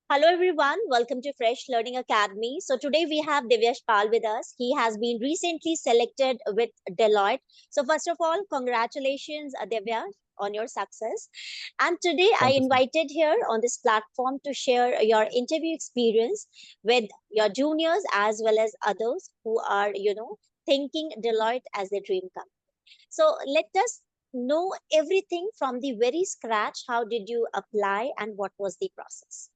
Hello everyone, welcome to Fresh Learning Academy. So today we have Divyash Pal with us. He has been recently selected with Deloitte. So first of all, congratulations Divyash on your success. And today I Thank you, sir. invited here on this platform to share your interview experience with your juniors as well as others who are, thinking Deloitte as their dream come. So let us know everything from the very scratch. How did you apply and what was the process?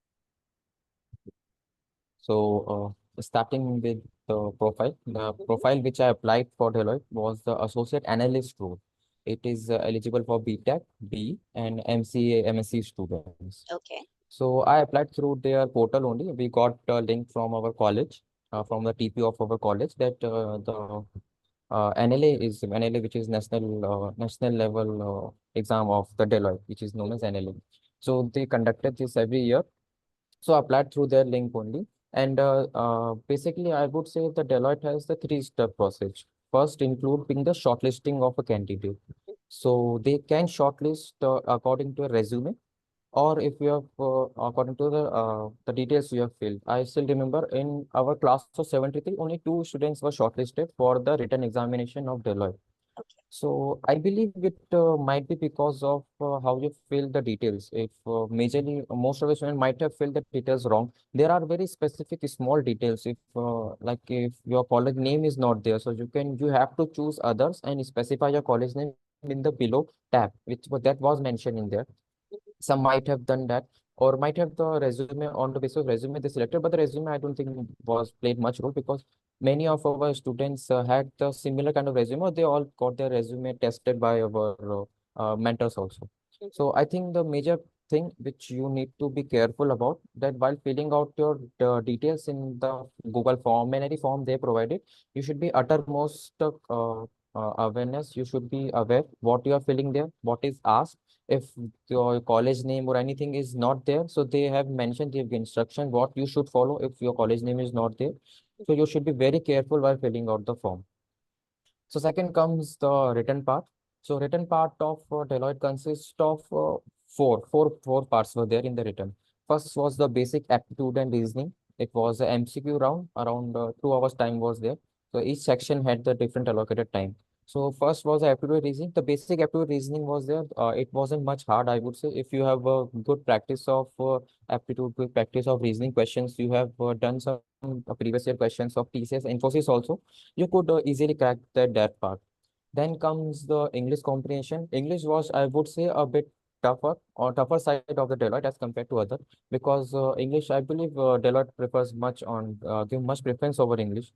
Starting with the profile which I applied for Deloitte was the associate analyst role. It is eligible for BTech, B, and MCA, MSc students. Okay. So I applied through their portal only. We got a link from our college, from the TP of our college, that the NLA is NLA, which is national level exam of the Deloitte, which is known as NLA. So they conducted this every year, so I applied through their link only. And basically, I would say the Deloitte has the three-step process. First, including the shortlisting of a candidate. So they can shortlist according to a resume, or if you have according to the details you have filled. I still remember in our class of 73, only two students were shortlisted for the written examination of Deloitte. Okay. So I believe it might be because of how you fill the details. If majorly most of the students might have filled the details wrong, there are very specific small details. If like if your college name is not there, so you have to choose others and specify your college name in the below tab, that was mentioned in there. Some might have done that, or might have the resume, on the basis of resume they selected, but the resume I don't think was played much role, because many of our students had the similar kind of resume, or they all got their resume tested by our mentors also. So I think the major thing which you need to be careful about, that while filling out your details in the Google form and any form they provided, you should be uttermost awareness. You should be aware what you are filling there, what is asked. If your college name or anything is not there, so they have mentioned the instruction what you should follow if your college name is not there. So you should be very careful while filling out the form. So second comes the written part. So written part of Deloitte consists of four parts were there in the written. First was the basic aptitude and reasoning. It was a MCQ round, around 2 hours time was there. So each section had the different allocated time. So first was the aptitude reasoning. The basic aptitude reasoning was there. It wasn't much hard, I would say. If you have a good practice of aptitude, good practice of reasoning questions, you have done some previous year questions of TCS, Infosys also, you could easily crack that part. Then comes the English comprehension. English was, I would say, a bit tougher, or tougher side of the Deloitte as compared to other, because English, I believe, Deloitte prefers much on give much preference over English.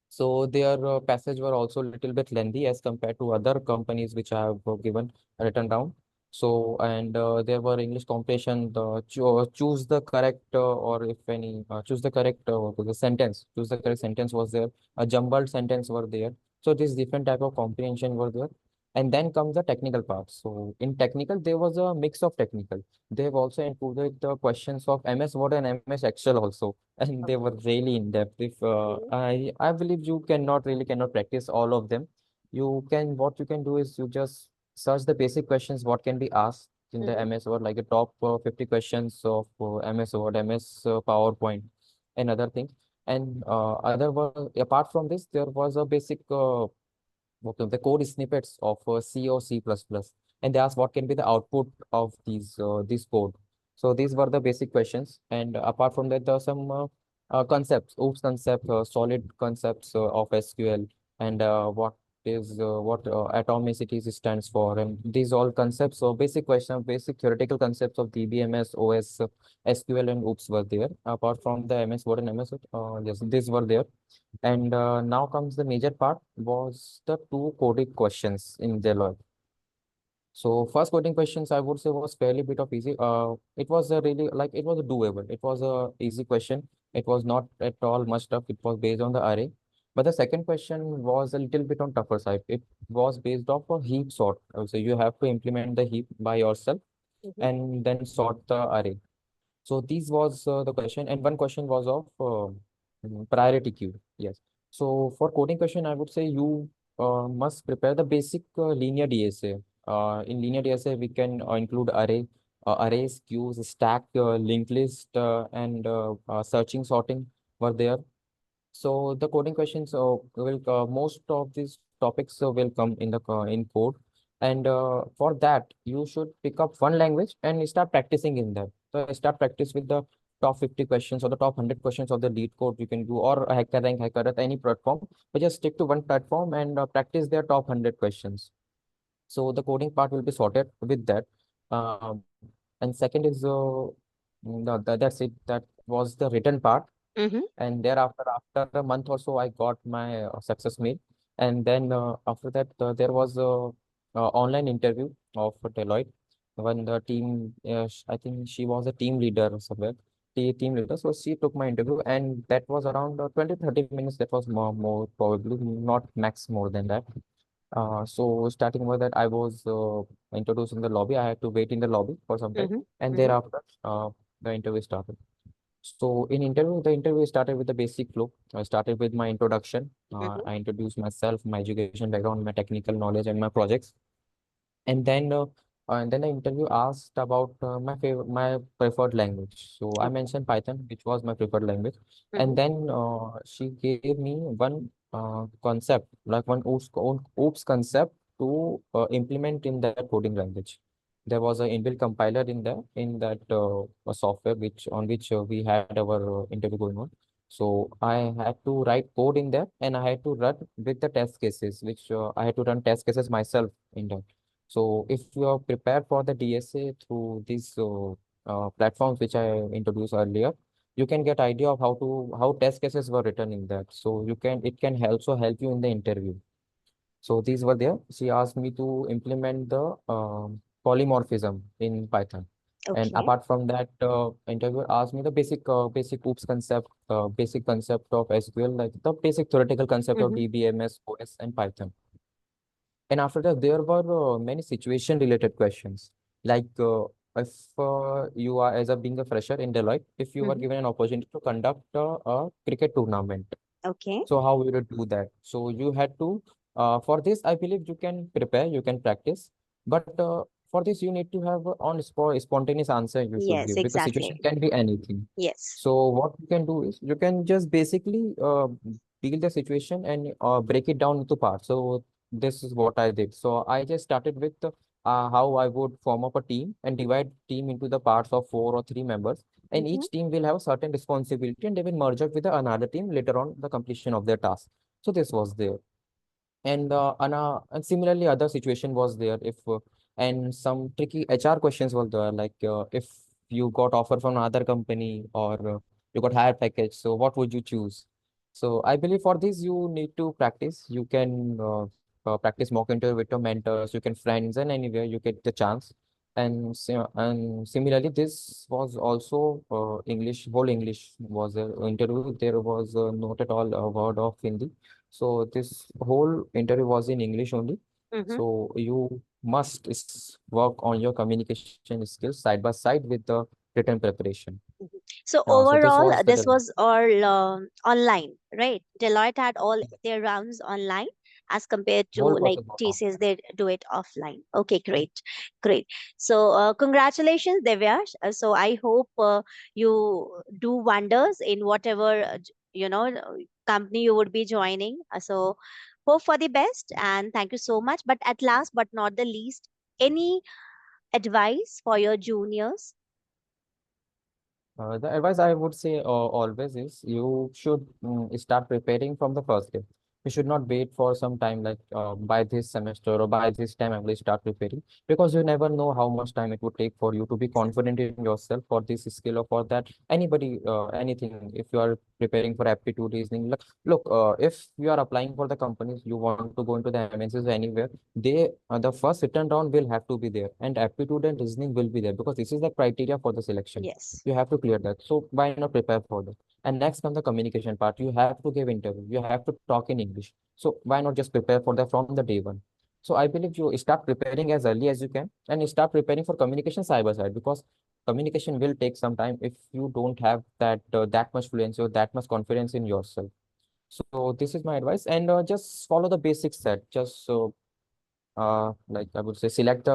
So their passage were also a little bit lengthy as compared to other companies which I have given written down. So, and there were English comprehension, choose the correct, or if any, choose the correct the sentence, choose the correct sentence was there. A jumbled sentence were there. So this different type of comprehension were there. And then comes the technical part. So in technical, there was a mix of technical. They've also included the questions of MS Word and MS Excel also, and they were really in depth. If I believe you cannot practice all of them. What you can do is you just search the basic questions what can be asked in the Mhm. MS Word, like the top 50 questions of MS Word, MS PowerPoint, and other things. And apart from this, there was a basic okay, the code snippets of C or C++, and they asked what can be the output of these code. So these were the basic questions, and apart from that, there are some concepts, OOPS concept, solid concepts of SQL, and what atomicity stands for, and these all concepts. So basic question, basic theoretical concepts of DBMS, OS, SQL, and OOPS were there. Apart from the MS Word and MS, yes, these were there. And now comes the major part, was the two coding questions in Deloitte. So first coding questions, I would say, was fairly bit of easy. It was a really, like, it was a doable. It was a easy question. It was not at all much tough. It was based on the array. But the second question was a little bit on tougher side. It was based off a heap sort. So you have to implement the heap by yourself Mhm. and then sort the array. So these was the question, and one question was of priority queue. Yes. So for coding question, I would say you must prepare the basic linear DSA. In linear DSA, we can include array, arrays, queues, stack, linked list, and searching, sorting were there. So the coding questions will most of these topics will come in the in code, and for that you should pick up one language and start practicing in that. So start practice with the top 50 questions or the top 100 questions of the lead code you can do, or a hacker rank, hacker at any platform, but just stick to one platform and practice their top 100 questions. So the coding part will be sorted with that. And second is that's it. That was the written part. Mm-hmm. And thereafter, after a month or so, I got my success mail. And then after that, there was a online interview of Deloitte when the team, I think she was a team leader somewhere, the team leader. So she took my interview, and that was around 20, 30 minutes. That was more probably not max more than that. So starting with that, I was introduced in the lobby. I had to wait in the lobby for some time, Mm-hmm. and Mm-hmm. thereafter, the interview started. So in interview, the interview started with the basic flow. I started with my introduction. Mm-hmm. I introduced myself, my education background, my technical knowledge, and my projects. And then the interview asked about my preferred language. So I Okay. mentioned Python, which was my preferred language. Mm-hmm. And then she gave me one concept, like one OOPS concept to implement in that coding language. There was an inbuilt compiler in there in that software which on which we had our interview going on. So I had to write code in there, and I had to run with the test cases, which I had to run test cases myself in there. So if you are prepared for the DSA through these platforms which I introduced earlier, you can get idea of how test cases were written in that. So it can also help you in the interview. So these were there. She asked me to implement the polymorphism in Python. And Okay. apart from that, interview asked me the basic OOPS concept, basic concept of SQL, like the basic theoretical concept of Mm-hmm. DBMS, OS, and Python. And after that, there were many situation related questions. Like if you are as a being a fresher in Deloitte, if you were Mm-hmm. given an opportunity to conduct a cricket tournament, Okay. so how you would do that? So you had to, for this, I believe you can prepare, you can practice, but for this you need to have a on spot spontaneous answer you should Yes, give because situation exactly. can be anything. Yes. So what you can do is you can just basically deal the situation and break it down into parts. So this is what I did. So I just started with how I would form up a team and divide team into the parts of 4 or 3 members, and Mm-hmm. each team will have a certain responsibility and they will merge up with another team later on the completion of their task. So this was there. And similarly other situation was there if and some tricky HR questions were there, like if you got offer from another company, or you got higher package, so what would you choose? So I believe for this you need to practice. You can practice mock interview with your mentors, you can friends, and anywhere you get the chance. And similarly this was also English, whole English was a interview. There was not at all a word of Hindi. So this whole interview was in English only. Mm-hmm. So you must work on your communication skills side by side with the written preparation. Mhm. So So this overall, was the this was all online, right? Deloitte had all their rounds online as compared to whole like process was on. TCS, they do it offline. Okay, great, great. So congratulations, Devyash. So I hope you do wonders in whatever company you would be joining. So hope for the best and thank you so much. But at last but not the least, any advice for your juniors? The advice I would say always is you should start preparing from the first day. You should not wait for some time, like by this semester or by this time I will start preparing, because you never know how much time it would take for you to be confident in yourself for this skill or for that. Anybody, anything. If you are preparing for aptitude reasoning, look, if you are applying for the companies, you want to go into the MNCs anywhere, the first written round will have to be there, and aptitude and reasoning will be there because this is the criteria for the selection. Yes. You have to clear that. So why not prepare for that? And next comes the communication part. You have to give interview. You have to talk in English. So why not just prepare for that from the day one? So I believe you start preparing as early as you can and start preparing for communication side by side, because communication will take some time if you don't have that much fluency or that much confidence in yourself. So this is my advice, and just follow the basic set. Just like I would say, select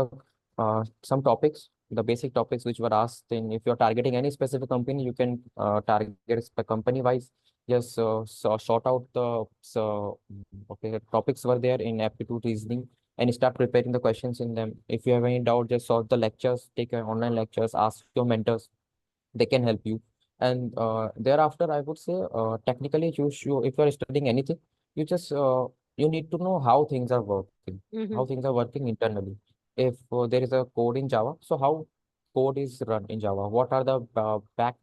some topics the basic topics which were asked in, if you're targeting any specific company, you can target company wise. Just sort out the okay, topics were there in aptitude reasoning, and start preparing the questions in them. If you have any doubt, just solve the lectures, take online lectures, ask your mentors, they can help you. And thereafter, I would say, technically, if you're studying anything, you just you need to know how things are working, how Mm-hmm. things are working internally. If there is a code in Java, so how code is run in Java, what are the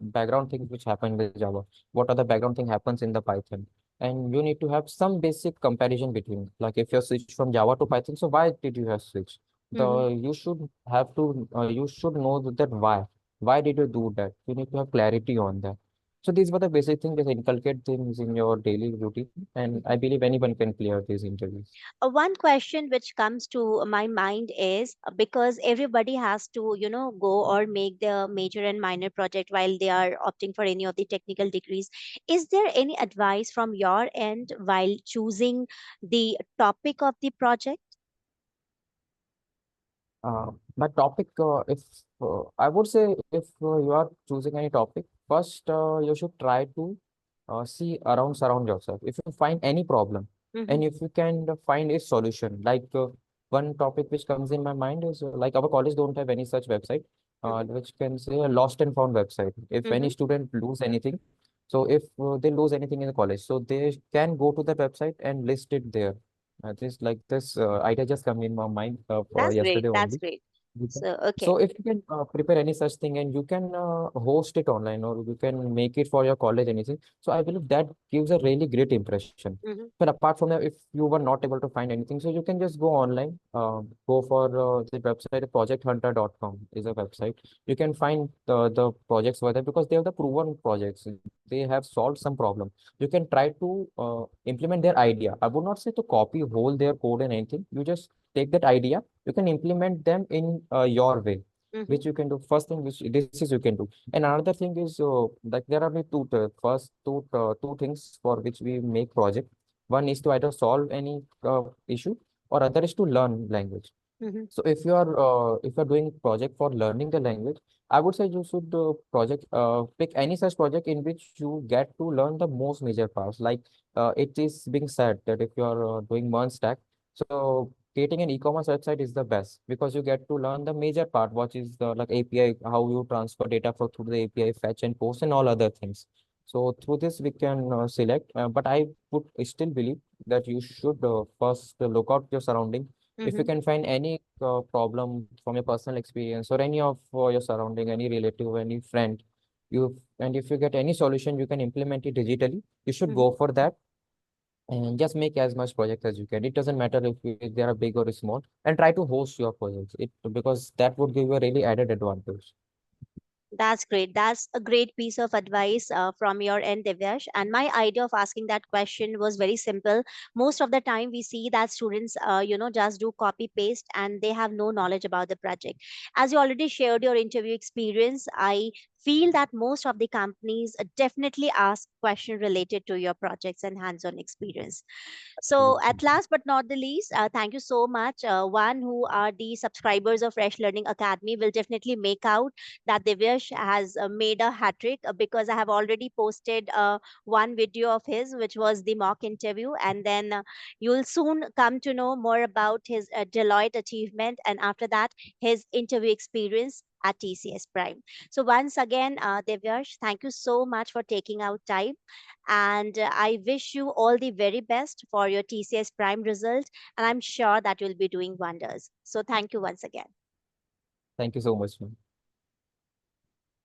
background things which happen with Java, what are the background thing happens in the Python. And you need to have some basic comparison between, like if you switch from Java to Python, so why did you have switched? the Mm-hmm. you should have to you should know that why did you do that? You need to have clarity on that. So these were the basic things, that inculcate things in your daily routine, and I believe anyone can clear these interviews. One question which comes to my mind is, because everybody has to, go or make their major and minor project while they are opting for any of the technical degrees. Is there any advice from your end while choosing the topic of the project? My topic, if I would say, if you are choosing any topic, first you should try to see surround yourself. If you find any problem, Mm-hmm. and if you can find a solution, like one topic which comes in my mind is like our college don't have any such website, Mm-hmm. which can say a lost and found website. If Mm-hmm. any student lose anything, so if they lose anything in the college, so they can go to the website and list it there. This idea just come in my mind for That's great. yesterday That's only. great. Okay. So, okay. So if you can prepare any such thing, and you can host it online, or you can make it for your college, anything. So I believe that gives a really great impression. Mm-hmm. But apart from that, if you were not able to find anything, so you can just go online, go for the website, projecthunter.com is a website. You can find the projects over there, because they have the proven projects. They have solved some problem. You can try to implement their idea. I would not say to copy whole their code and anything. You just take that idea, you can implement them in your way, Mm-hmm. which you can do. First thing which this is you can do. And another thing is, like there are first two things for which we make project. One is to either solve any issue, or other is to learn language. Mm-hmm. So if you're doing project for learning the language, I would say you should project pick any such project in which you get to learn the most major parts. Like it is being said that if you are doing one stack, so creating an e-commerce website is the best, because you get to learn the major part, which is the like API, how you transfer data through the API, fetch and post, and all other things. So through this we can select, but I would still believe that you should first look out your surrounding. If you Mm-hmm. can find any problem from your personal experience, or any of your surrounding, any relative, any friend, and if you get any solution, you can implement it digitally. You should Mm-hmm. go for that, and just make as much project as you can. It doesn't matter if they are big or small, and try to host your projects. Because that would give you a really added advantage. That's great. That's a great piece of advice from your end, Divyash. And my idea of asking that question was very simple. Most of the time, we see that students, just do copy paste and they have no knowledge about the project. As you already shared your interview experience, I feel that most of the companies definitely ask question related to your projects and hands-on experience. So, Absolutely. at last but not the least, thank you so much. One who are the subscribers of Fresh Learning Academy will definitely make out that Divyash has made a hat trick, because I have already posted one video of his, which was the mock interview, and then you'll soon come to know more about his Deloitte achievement, and after that, his interview experience at TCS Prime. So once again, Divyash, thank you so much for taking out time, and I wish you all the very best for your TCS Prime result. And I'm sure that you'll be doing wonders. So thank you once again. Thank you so much, ma'am.